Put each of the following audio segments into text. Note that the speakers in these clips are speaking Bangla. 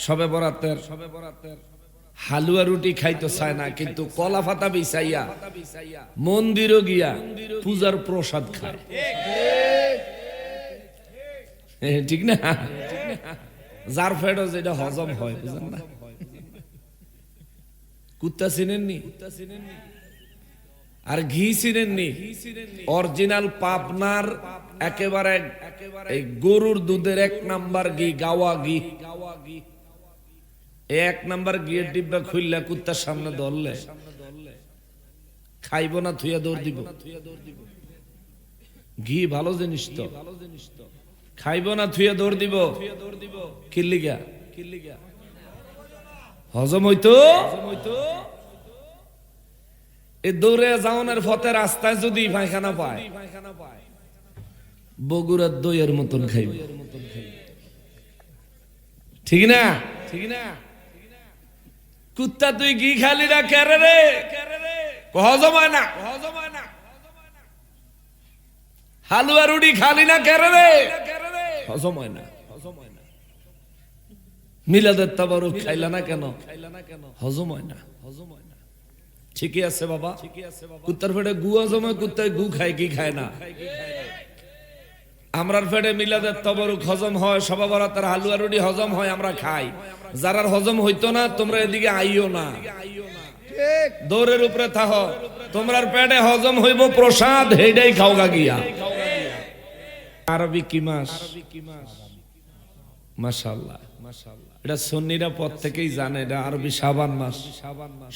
সবে বরাতের হালুয়া রুটি খাইতে চায় না, কিন্তু কলা পাতা বিছাইয়া মন্দিরও গিয়া পূজার প্রসাদ খায়। ঠিক না? যার ফেডো যেটা হজম হয়, বুঝেন না? কুত্তা চিনেননি? আর ঘি চিনেননি? অরিজিনাল পাবনার একেবারে এই গরুর দুধের 1 নাম্বার ঘি, গাওয়া ঘি। 1 নাম্বার ঘিয়ের ডিব্বা খুললে কুত্তার সামনে ধরলে খাইব না, থুইয়া দৌড় দিব। ঘি ভালো জিনিস তো, খাইব না, থুইয়া দৌড় দিব। কিল্লিগা হজম হইতো। এই দৌড়ে যাওয়ার পথে রাস্তায় যদি পায়খানা পায়, বগুড়ার দইয়ের মতন খাইবে। ঠিক না? ঠিক না? কুত্তা তুই ঘি খালি না কেরে রে? হজম হয় না। হালুয়া রুটি খালি না কেরে রে? হজম হয় না। মিলাদের তাবারুক খাইলা না কেন? হজম হয় না। ঠিকই আছে বাবা। কুত্তার পেটে গু হজম হয়, কুত্তায় গু খায়, কি খায় না? আমরার পেটে মিলাদের তাবারুক হজম হয়, সবে বরাতের হালুয়া রুটি হজম হয়, আমরা খাই। যারার হজম হইতো না, তোমরা এদিকে আইও না, দৌড়ের উপরে থাকো। তোমরার পেটে হজম হইব প্রসাদ, হেডাই খাওগা গিয়া। আরবি কি মাস? মাশাআল্লাহ। এটা সুন্নিরা পর থেকেই জানে, এটা আরবি শাবান মাস,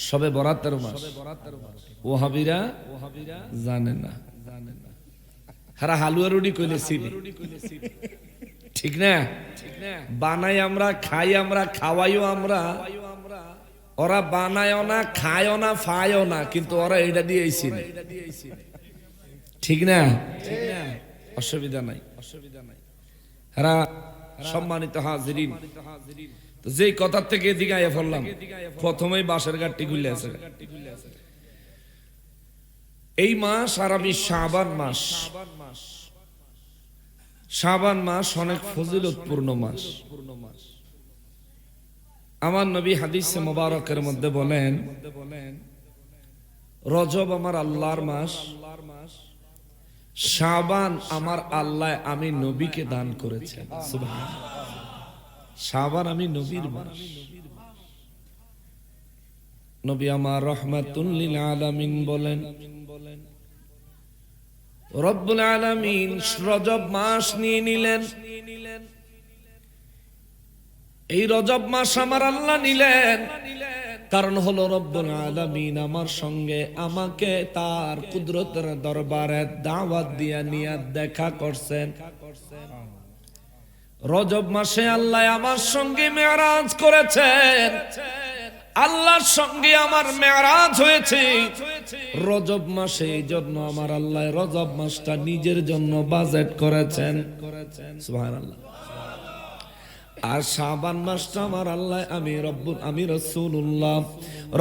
সবে বরাতের মাস। ওহাবিরা জানে না। হারা হালুয়া রুটি কইলে চিনি। ঠিক না? বানাই আমরা, খাই আমরা, খাওয়াইও আমরা। ওরা বানায়ও না, খায়ও না, ফায়ও না, কিন্তু ওরা এটা দিয়েছি। ঠিক না? অসুবিধা নাই। হারা সম্মানিত হাজিরিন, যে কথা থেকে এদিকে আইয়া পড়লাম, প্রথমেই বাঁশের গাঁটটি খুলে আছে। এই মাস আরবি শাবান মাস। শাবান মাস অনেক ফজিলতপূর্ণ মাস। আমার নবী হাদিসে মুবারকের মধ্যে বলেন, রজব আমার আল্লাহর মাস, শাবান আমার আল্লাহ আমি নবীকে দান করেছেন। সুবহানাল্লাহ। শাবান আমি নবীর মাস। নবী আমার রহমাতুল লিল আলামিন বলেন, রব্বুল আলামিন রজব মাস নিয়ে নিলেন। এই রজব মাস আমার আল্লাহ নিলেন, কারণ হলো রব্বুল আলামিন আমার সঙ্গে আমাকে তার কুদরতের দরবারে দাওয়াত দিয়া নিয়ে দেখা করছেন। রজব মাসে আল্লাহ আমার সঙ্গে মেরাজ করেছেন। আল্লাহর সঙ্গে আমার মেরাজ হয়েছে রজব মাসে। এই জন্য আমার আল্লাহ রজব মাসটা নিজের জন্য বাজেট করেছেন। সুবহানাল্লাহ। আর শাবান মাসটা আমার আল্লাহ আমি রাসূলুল্লাহ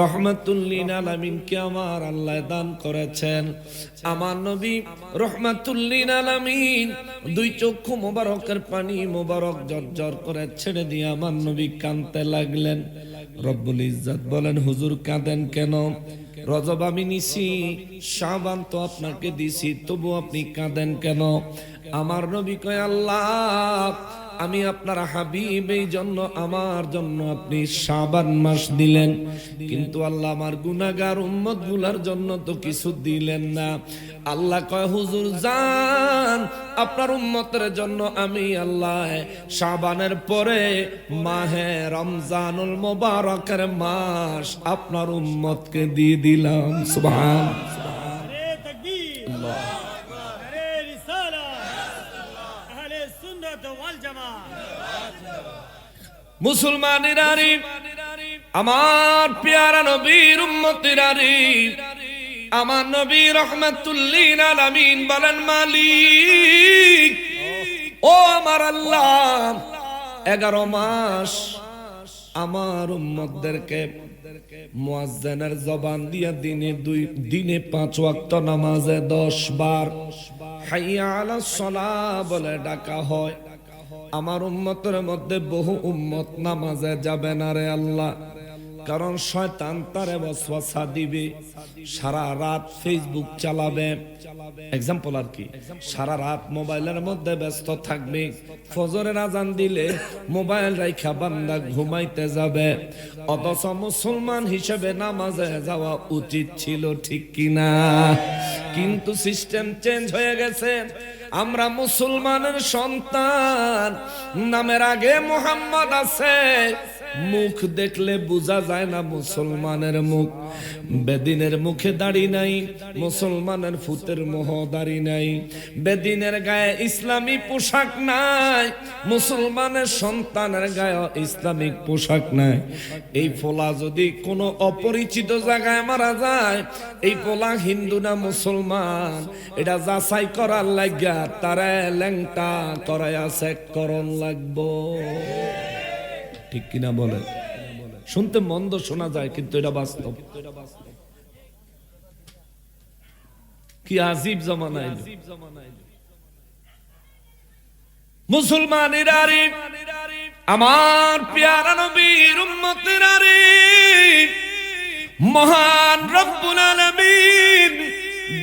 রাহমাতুল লিল আলামিন কে আমার আল্লাহ দান করেছেন। আমার নবী রাহমাতুল লিল আলামিন 2 চক্ষু মোবারকের পানি মোবারক ঝরঝর করে ছেড়ে দিয়ে আমার নবী কাঁদতে লাগলেন। রব্বুল ইজ্জত বলেন, হুজুর কাঁদেন কেন? রজব আমি নিছি, শাবান তো আপনাকে দিছি, তবু আপনি কাঁদেন কেন? আমার নবী কয়, আল্লাহ আমি আপনার হাবিব, এই জন্য আমার জন্য আপনি শাবান মাস দিলেন, কিন্তু আল্লাহ আমার গুনাহগার উম্মত গুলার জন্য তো কিছু দিলেন না। আল্লাহ কয়, হুজুর যান, আপনার উম্মতের জন্য আমি আল্লাহ শাবানের পরে মাহে রমজানুল মুবারকের মাস আপনার উম্মতকে দিয়ে দিলাম। সুবহানাল্লাহ। মুসলমানেরা, আমার পেয়ারা নবীর উম্মতেরা, আমার নবী রাহমাতুল লিল আলামিন বলেন, মালিক ও আমার আল্লাহ, 11 মাস আমার উম্মতদেরকে মুয়াজ্জিনের জবান দিয়া দিনে 5 ওয়াক্ত নামাজে 10 বার হাইয়া আলাস সালাহ বলে ডাকা হয়। আমার উম্মতের মধ্যে বহু উম্মত নামাজে যাবে না রে আল্লাহ, কারণ শয়তান তারে ওয়াসওয়াসা দিবে, সারা রাত ফেসবুক চালাবে, এক্সাম্পল আর কি, সারা রাত মোবাইলের মধ্যে ব্যস্ত থাকবে, ফজরের আজান দিলে মোবাইল রাইখা বান্দা ঘুমাইতে যাবে। অথচ মুসলমান হিসেবে নামাজে যাওয়া উচিত ছিল, ঠিক কিনা? কিন্তু সিস্টেম চেঞ্জ হয়ে গেছে। আমরা মুসলমানের সন্তান, নামের আগে মুহাম্মদ আছে, মুখ দেখলে বোঝা যায় না মুসলমানের মুখ। বেদিনের মুখে দাড়ি নাই, মুসলমানের ফুতের মোহ দাড়ি নাই। বেদিনের গায়ে ইসলামী পোশাক নাই, মুসলমানের সন্তানের গায়ে ইসলামিক পোশাক নাই। এই পোলা যদি কোনো অপরিচিত জায়গায় মারা যায়, এই পোলা হিন্দু না মুসলমান এটা যাচাই করার লাগিয়া তারা ল্যাংটা করাইয়া চেক করন লাগবো, ঠিক কিনা বলে? শুনতে মন্দ শোনা যায়, কিন্তু এটা বাস্তব। কি আজীব জামানা এলো। মুসলমানেরা রে, আমার পেয়ারা নবীর উম্মতেরা রে, মহান রব্বুল আলামিন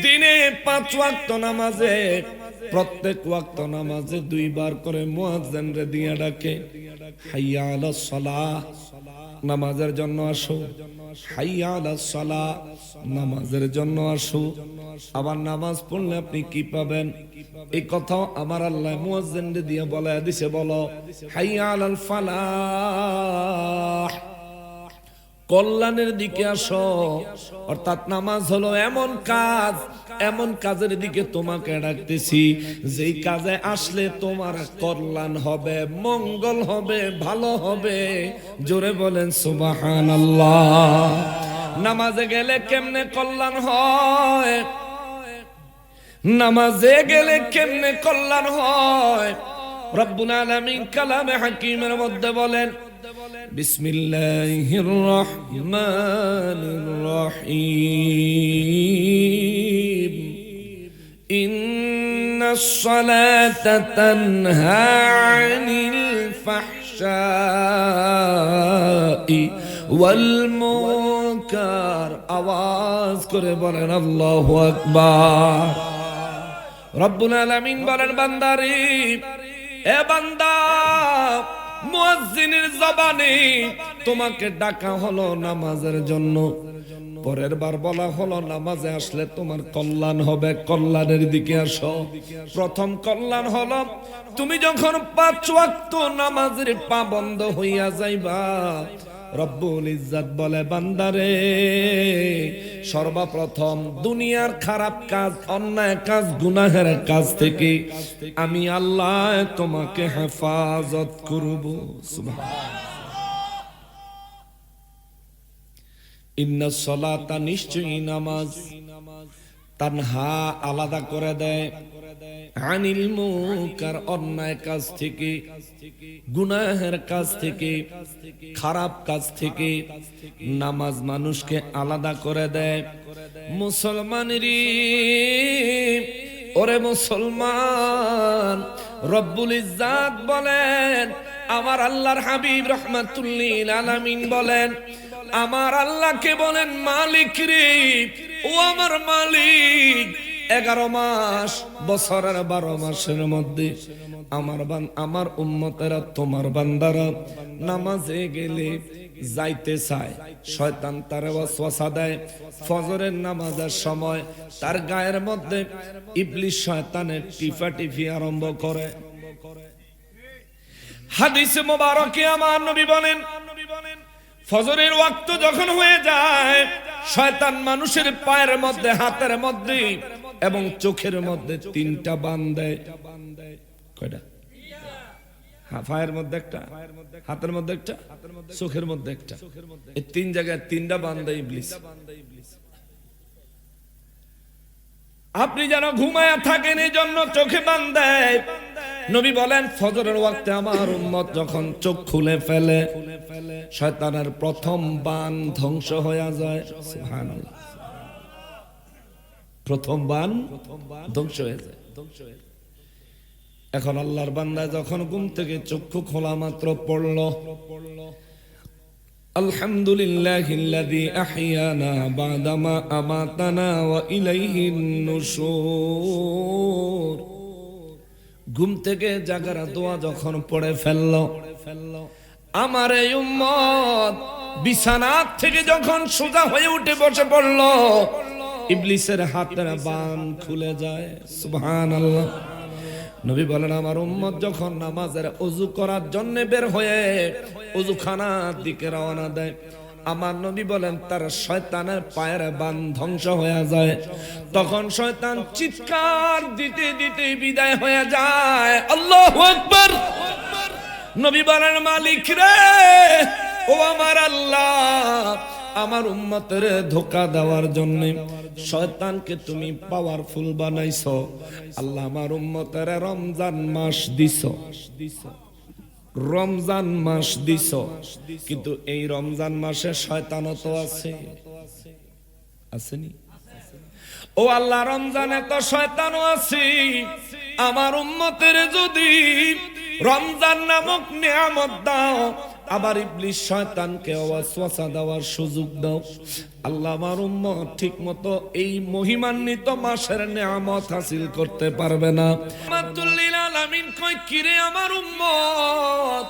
দিনে 5 ওয়াক্ত নামাজে, প্রত্যেক ওয়াক্ত নামাজে 2 বার করে মুয়াজ্জিন রে দিয়ে ডাকে, হাইয়া আলাস সালাহ, নামাজের জন্য আসো, হাইয়া আলাস সালাহ, নামাজের জন্য আসো। আবার নামাজ পড়লে আপনি কি পাবেন, এই কথাও আমার আল্লাহ মুয়াজ্জিন রে দিয়ে বলে দিছে, বলো হাইয়া আলাল ফালাহ, কল্যাণের দিকে আসো। অর্থাৎ নামাজ হলো এমন কাজ, এমন কাজের দিকে তোমাকে ডাকতেছি, যেই কাজে আসলে তোমার কল্যাণ হবে, মঙ্গল হবে, ভালো হবে। জোরে বলেন সুবহানাল্লাহ। নামাজে গেলে কেমনে কল্যাণ হয়, নামাজে গেলে কেমনে কল্যাণ হয়, রব্বুল আলামিন কালামে হাকিমের মধ্যে বলেন, বিসমিল্লাহির রহমানির রহিম, ইন্নাস সালাতা তানহা আনিল ফাহশাই ওয়াল মুনকার। আওয়াজ করে বলেন আল্লাহু আকবার। রব্বুল আলামিন বলেন, বান্দারে, এ বান্দা, মুয়াজ্জিনের জবানে তোমাকে ডাকা হলো নামাজের জন্য। পরের বার বলা হলো নামাজে আসলে তোমার কল্যাণ হবে, কল্যাণের দিকে আসো। প্রথম কল্যাণ হলো তুমি যখন 5 ওয়াক্ত নামাজের পাবন্ধ হইয়া যাইবা, রব্বুল ইজ্জত বলে, বান্দারে, সর্বপ্রথম দুনিয়ার খারাপ কাজ, অন্যায় কাজ, গুনাহের কাজ থেকে আমি আল্লাহ তোমাকে হেফাজত করব। সুবহানাল্লাহ। ইন্নাস সালাতা, নিশ্চয়ই নামাজ, তানহা আলাদা করে দেয়, আনিল মুনকার, অন্যায় কাজ থেকে, গুনাহের কাজ থেকে, খারাপ কাজ থেকে নামাজ মানুষকে আলাদা করে দেয়। মুসলমানেরই, ওরে মুসলমান, রব্বুল ইজ্জত বলেন, আমার আল্লাহর হাবিব রাহমাতুল্লিল আলামিন বলেন, আমার আল্লাহকে বলেন মালিক রে, ও আমার মালিক, 11 মাস, বছরের 12 মাসের মধ্যে আমার উম্মতেরা, তোমার বান্দারা নামাজে গেলে যাইতে চায়, শয়তান তারে ওয়াসওয়াসা দেয়। ফজরের নামাজের সময় তার গায়ের মধ্যে ইবলিস শয়তানের টিফাটিফি আরম্ভ করে। হাদিসে মোবারকে আমার নবী বলেন, ফজরের ওয়াক্ত যখন হয়ে যায়, শয়তান মানুষের পায়ের মধ্যে, হাতের মধ্যে এবং চোখের মধ্যে 3টা বান দেয়। কয়টা? পায়ের মধ্যে একটা, হাতের মধ্যে একটা, চোখের মধ্যে একটা, এই 3 জায়গায় 3টা বান দেয় ইবলিস। আপনি যেন ঘুমায়া থাকেন, এই জন্য চোখে বান দেয়। নবী বলেন, ফজরের ওয়াক্তে আমার উম্মত যখন চোখ খুলে ফেলে, শয়তানের প্রথম বান ধ্বংস হয়ে যায়। সুবহানাল্লাহ। প্রথম বান ধ্বংস হয়ে যায়। এখন আল্লাহর বান্দা যখন ঘুম থেকে চক্ষু খোলা মাত্র পড়ল, আলহামদুলিল্লাহিল্লাযী আহইয়ানা বা'দামা আমাতানা ওয়া ইলাইহিন নুশুর। ঘুম থেকে জাগার দোয়া যখন পড়ে ফেলল, আমার এই উম্মত বিছানা থেকে যখন সোজা হয়ে উঠে বসে পড়ল, ইবলিসের হাতের বাঁধ খুলে যায়। সুবহানাল্লাহ। নবী বলেন, আমার উম্মত যখন নামাজের ওযু করার জন্য বের হয়ে ওযুখানার দিকে রওনা দেয়, আমার নবী বলেন তার শয়তানের পায়ের বাঁধ ধ্বংস হয়ে যায়। তখন শয়তান চিৎকার দিতে দিতে বিদায় হয়ে যায়। আল্লাহু আকবার। নবী বলেন, মালিক রে, ও আমার আল্লাহ, আমার উম্মতের ধোঁকা দেওয়ার জন্য শয়তানকে তুমি পাওয়ারফুল বানাইছো। আল্লাহ, আমার উম্মতের রমজান মাস দিছো, রমজান মাস দিছো, কিন্তু এই রমজান মাসে শয়তানও তো আছে, আসেনি? ও আল্লাহ, রমজানে তো শয়তানও আছে। আমার উম্মতের যদি রমজান নামক নিয়ামত দাও, আবার ইবলিস শয়তানকে ওয়াসওয়াসা দেওয়ার সুযোগ দাও। আল্লাহ, আমার উম্মত ঠিক মতো এই মহিমান্বিত মাসের নিয়ামত হাসিল করতে পারবে না। রাহমাতুল লিল আলামিন কই, কিরে আমার উম্মত,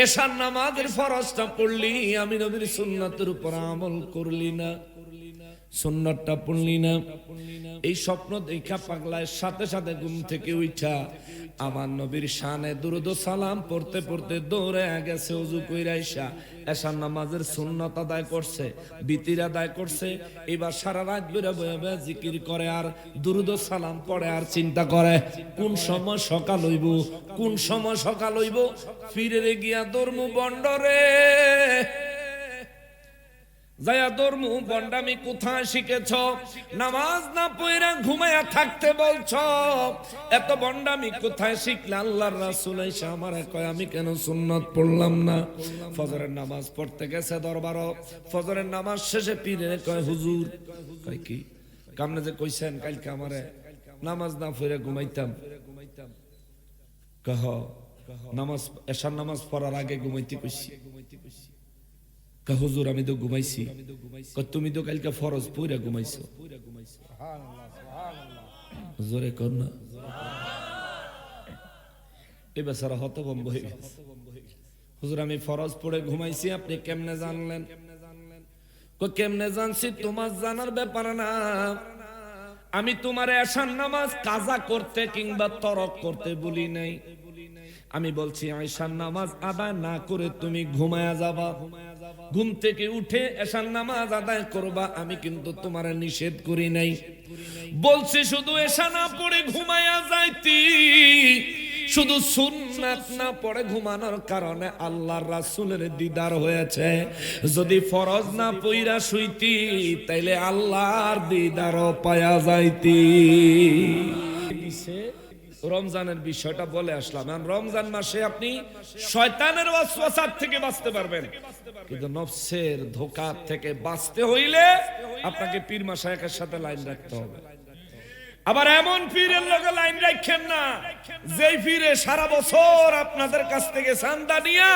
এশার নামাজের ফরজটা পড়লি, আমি নবীর সুন্নাতের উপর আমল করলি না, সুন্নাতটা পড়লি না। এই স্বপ্ন দেখা পাগলায় সাথে সাথে ঘুম থেকে উঠা আমার নবীর শানে দুরূদ ও সালাম পড়তে পড়তে দৌড়ে গেছে, ওযু কইরা আইসা এশার নামাজের সুন্নাত আদায় করছে, বিতির আদায় করছে। এবার সারা রাত বেরা বয়ে বয়ে জিকির করে আর দুরূদ ও সালাম পড়ে আর চিন্তা করে কোন সময় সকাল হইব, কোন সময় সকাল হইব। ফিরে গিয়া দরমু বন্ডরে যায়া দরমু, বন্ডামি কোথায় শিখেছ? নামাজ না পড়া ঘুমায়া থাকতে বলছ, এত বন্ডামি কোথায় শিখলে? আল্লাহর রাসূল এসে আমারে কয়, আমি কেন সুন্নাত পড়লাম না? ফজরের নামাজ পড়তে গেছে দরবার, ফজরের নামাজ শেষে পীরে কয়, হুজুর, কয় কি কামনে যে কইছেন কালকে আমারে নামাজ না পড়ে ঘুমাইতাম, কহ নামাজ এশার নামাজ পড়ার আগে ঘুমাইতে কইছি। হুজুর, আমি তো ঘুমাইছি। তুমি তো কালকে ফরজ পড়ে ঘুমাইছো। জোরে কর না। এই বেচারা হতভম্ব হয়ে গেছে। হুজুর, আমি ফরজ পড়ে ঘুমাইছি, আপনি কেমনে জানলেন? কেমনে জানছি তোমার জানার ব্যাপার না, আমি তোমার এশার নামাজ কাজা করতে কিংবা তরক করতে বলি নাই। আমি বলছি এশার নামাজ আদায় না করে তুমি ঘুমায়া যাবা, ঘুম থেকে উঠে এশার নামাজ আদায় করবা, আমি কিন্তু তোমার নিষেধ করি নাই। বলছি শুধু এশা না পড়ে ঘুমায়া যাইতি, শুধু সুন্নাত না পড়ে ঘুমানোর কারণে আল্লাহর রাসূলের দিদার হয়েছে। যদি ফরজ না পইরা শুইতি, তাইলে আল্লাহর দিদারও পায়া যাইতি। রমজানের বিষয়টা বলে আসলাম। রমজান মাসে আপনি শয়তানের ওয়াসওয়াসা থেকে বাঁচতে পারবেন, কিন্তু নফসের ধোঁকা থেকে বাঁচতে হইলে আপনাকে পীর মাশায়েখের সাথে লাইন রাখতে হবে। আবার এমন পীরের লগে লাইন রাখেন না যেই পীরে সারা বছর আপনাদের কাছ থেকে চাঁদা নিয়া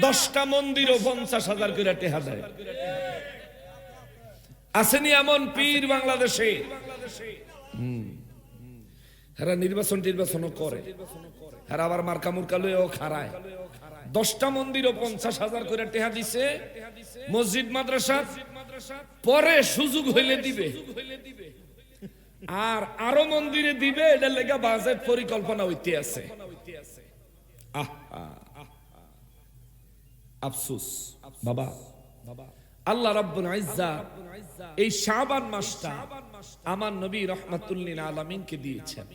10টা মন্দিরও 50,000 করে টাকা দেয়। আসেনি এমন পীর বাংলাদেশে? হেরা নির্বাচনও করে, হেরা আবার মার্কা মুরকা লইও খারায়। 10টা মন্দিরও 50,000 করে টাকা দিছে, মসজিদ মাদ্রাসা পরে সুযোগ হইলে দিবে, আর আরো মন্দিরে দিবে। এটা লেগা বাজেট পরিকল্পনা হইতে আছে। আফসোস বাবা, আল্লাহ রাব্বুল ইজ্জাত এই শাবান মাসটা আমার নবী রাহমাতুল লিল আলামিনকে দিয়েছেন।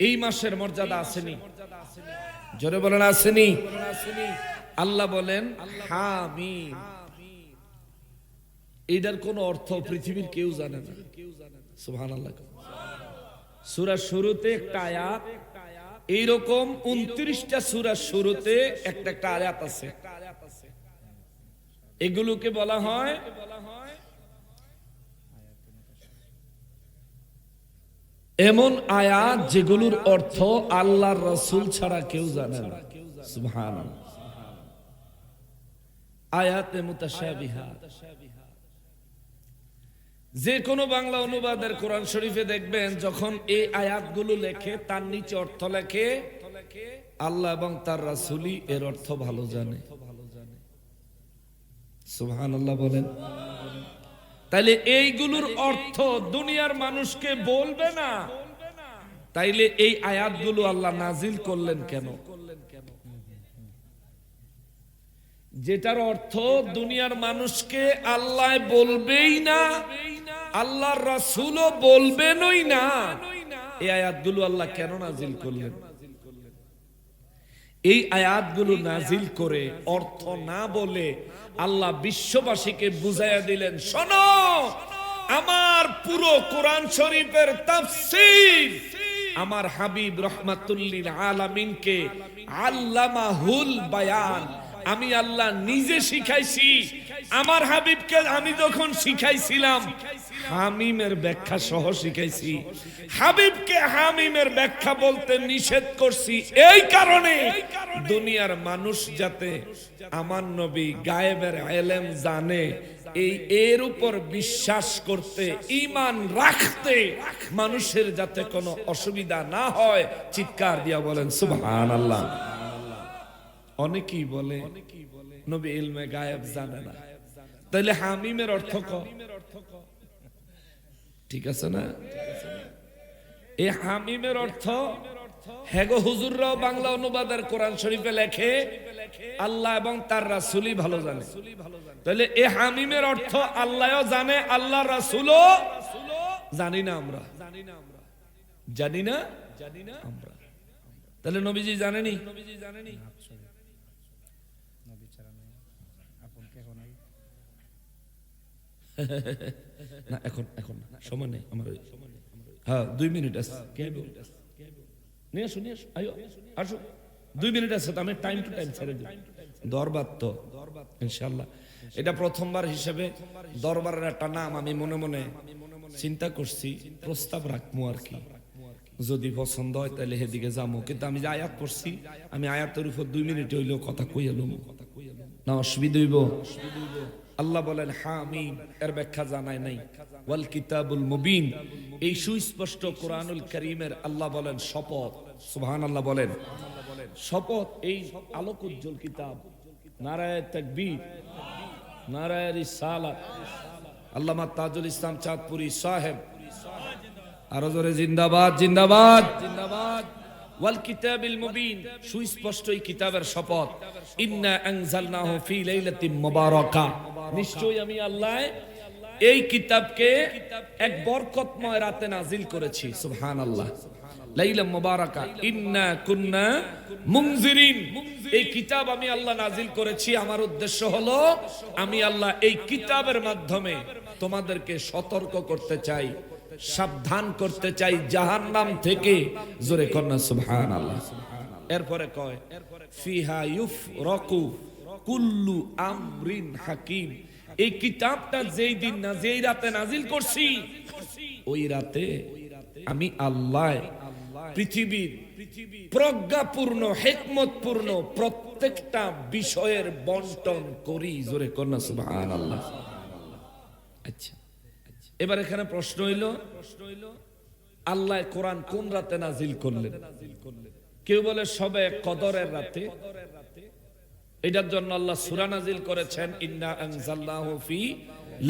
এই মাসের মর্যাদা আসেনি? জোরে বলেন আসেনি? আল্লাহ বলেন হামিম। এটার কোন অর্থ পৃথিবীর কেউ জানে না। সুবহানাল্লাহ। সূরার শুরুতে একটা আয়াত, এইরকম 29টা সূরার শুরুতে একটা একটা আয়াত আছে। এগুলোকে বলা হয় এমন আয়াত যেগুলোর অর্থ আল্লাহর রাসূল ছাড়া কেউ জানে না। সুবহানাল্লাহ। আয়াতে মুতাশাবিহাত, যে কোনো বাংলা অনুবাদের কোরআন শরীফে দেখবেন যখন এই আয়াতগুলো লেখে তার নিচে অর্থ লেখে আল্লাহ এবং তার রাসূলই এর অর্থ ভালো জানে। সুবহানাল্লাহ বলেন। তাইলে এইগুলোর অর্থ দুনিয়ার মানুষকে বলবে না, তাইলে এই আয়াতগুলো আল্লাহ নাজিল করলেন কেন? যেটার অর্থ দুনিয়ার মানুষকে আল্লাহ বলবেই না, আল্লাহর রাসূলও বলবেনই না, এই আয়াতগুলো আল্লাহ কেন নাজিল করলেন? এই আয়াতগুলো নাজিল করে অর্থ না বলে আল্লাহ বিশ্ববাসীকে বুঝাইয়া দিলেন, শোনো, আমার পুরো কোরআন শরীফের তাফসীর আমার হাবিব রাহমাতুল লিল আলামিনকে আল্লামাহুল বায়ান আমি আল্লাহ নিজে শিখাইছি। আমার হাবিবকে আমি যখন শিখাইছিলাম হামিমের ব্যাখ্যা সহ শিখাইছি। হাবিবকে হামিমের ব্যাখ্যা বলতে নিষেধ করছি এই কারণে দুনিয়ার মানুষ যাতে আমার নবী গায়েবের ইলম জানে, এর উপর বিশ্বাস করতে, ঈমান রাখতে মানুষের যাতে কোনো অসুবিধা না হয়। চিৎকার দিয়া বলেন সুবহানাল্লাহ। অনেকেই বলে নবী ইলমে গায়েব জানে না, তাহলে হামিমের অর্থ ক? ঠিক আছে না? এই হামিমের অর্থ হেগো হুজুররাও বাংলা অনুবাদের কোরআন শরীফে লেখে আল্লাহ এবং তার রাসূলই ভালো জানে। তাহলে এই হামিমের অর্থ আল্লাহও জানে, আল্লাহর রাসূলও জানি না। আমরা জানি না আমরা, তাহলে নবীজি জানেনি? না এখন সময় নেই আমার। হ্যাঁ 2 মিনিট আছে, নিয়ে আসুন আয়ো আসো, 2 মিনিট আছে, আমি টাইম টু টাইম ছেড়ে দিই। দরবার তো ইনশাআল্লাহ এটা প্রথমবার হিসেবে দরবারের একটা নাম আমি মনে মনে চিন্তা করছি, প্রস্তাব রাখবো আর কি। যদি পছন্দ হয় তাহলে সেদিকে যাবো, কিন্তু আমি যে আয়াত পড়ছি আমি আয়াতের উপর 2 মিনিট হইলেও কথা কই এলাম না, অসুবিধা হইব? আল্লাহ বলেন হামিম, এর ব্যাখ্যা জানায় নাই। ওয়াল কিতাবুল মুবিন, এই সুস্পষ্ট কোরআনুল কারীমের আল্লাহ বলেন শপথ। সুবহানাল্লাহ বলেন শপথ, এই আলোক উজ্জ্বল কিতাব। নারায়ে তাকবীর, নারায়ে রিসালাত। আল্লামা তাজুল ইসলাম চাঁদপুরি সাহেব আরো জোরে জিন্দাবাদ জিন্দাবাদ জিন্দাবাদ। ওয়াল কিতাবিল মুবিন, সুস্পষ্ট এই কিতাবের শপথ। ইন্না আনজালনাহু ফি লাইলাতিন মুবারাকা, নিশ্চয়ই আমি আল্লাহ এই কিতাবকে এক বরকতময় রাতে নাজিল করেছি। সুবহানাল্লাহ। লাইলা মুবারাকা, ইন্না কুন্না মুনজিরিন, এই কিতাব আমি আল্লাহ নাজিল করেছি। আমার উদ্দেশ্য হলো আমি আল্লাহ এই কিতাবের মাধ্যমে তোমাদেরকে সতর্ক করতে চাই, সাবধান করতে চাই জাহান্নাম থেকে। জোরে কন্যা সুবহানাল্লাহ। এরপরে কয় ফিহা ইউফরাকু কুল্লু আমরিন হাকিম, এই কিতাবটা যেই দিন না যেই রাতে নাজিল করছি ওই রাতে আমি আল্লাহ পৃথিবীর প্রজ্ঞাপূর্ণ হিকমতপূর্ণ প্রত্যেকটা বিষয়ের বন্টন করি। জোরে কন্যা সুবহানাল্লাহ। আচ্ছা, এবার এখানে প্রশ্ন হইল আল্লাহ কোরআন কোন রাতে নাজিল করলেন? কেউ বলে সবে কদরের রাতে, এটার জন্য আল্লাহ সূরা নাজিল করেছেন ইন্না আনজালনাহু ফি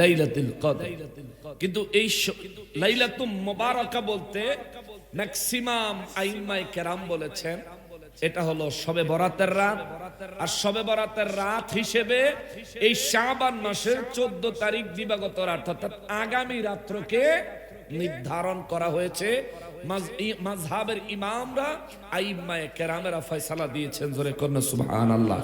লাইলাতুল কদর। কিন্তু এই লাইলাতুল মুবারাকা বলতে ম্যাক্সিমাম আইম্মায়ে কেরাম বলেছেন এটা হলো শবে বরাতের রাত। আর শবে বরাতের রাত হিসেবে এই শাবান মাসের 14 তারিখ দিবাগত রাত, অর্থাৎ আগামী রাত্রকে নির্ধারণ করা হয়েছে। মাযহাবের ইমামরা আইম্মায়ে কেরামেরা ফয়সালা দিয়েছেন। জোরে কন্যা সুবহানাল্লাহ।